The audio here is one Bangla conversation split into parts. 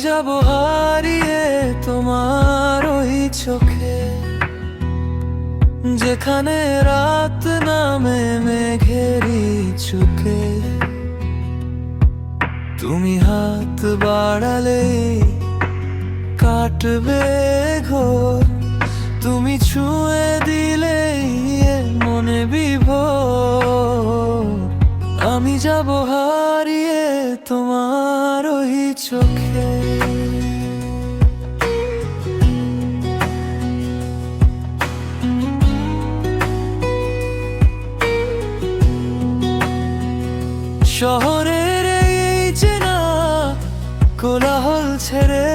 যাব হারিয়ে তোমার ওই চোখে, যেখানে রাত নামে মেঘেরই চোখে। তুমি হাত বাড়ালে কাটবে ঘোর, তুমি ছুঁয়ে দিলে মনে বিভোর। আমি যাব হারিয়ে তোমার ওই চোখে। শহরের এই চেনা কোলাহল ছেড়ে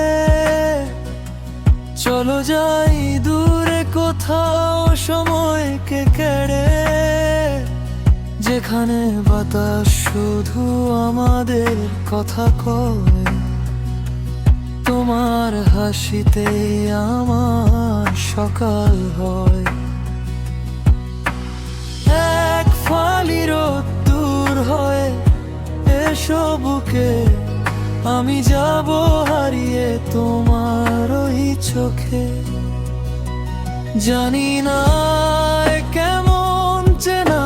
চলো যাই দূরে কোথাও সময়কে কেড়ে, যেখানে বাতাস শুধু আমাদের কথা কয়। তোমার হাসিতে আমার সকাল হয়। এক ফালি রোদ্দুর হয়ে এসো বুকে, আমি যাব হারিয়ে তোমার ওই চোখে। জানি না কেমন চেনা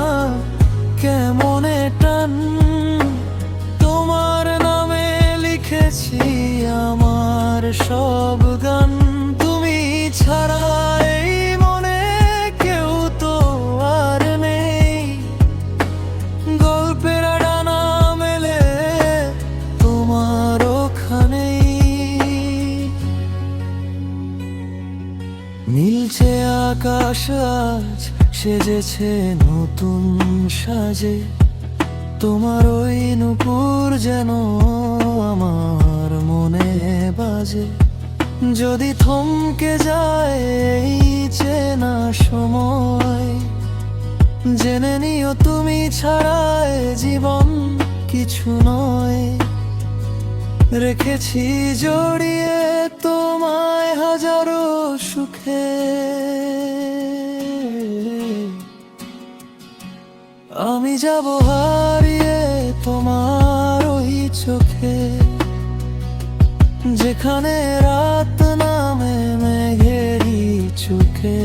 কেমন টান, তোমার নামে লিখেছি আমার সব গান। তুমি ছাড়া এই মনে কেউ তো আর নেই, গল্পের ডানা মেলে তোমার ওখানেই। নীলছে আকাশ আজ সেজেছে নতুন সাজে, তোমার ওই নূপুর যেন আমার মনে বাজে। যদি থমকে যায় এই চেনা সময়, জেনে নিও তুমি ছাড়ায় জীবন কিছু নয়। রেখেছি জড়িয়ে তোমায় হাজারো সুখে, আমি যাব হারিয়ে তোমার ওই চোখে, যেখানে রাত নামে মেঘেরই চোখে।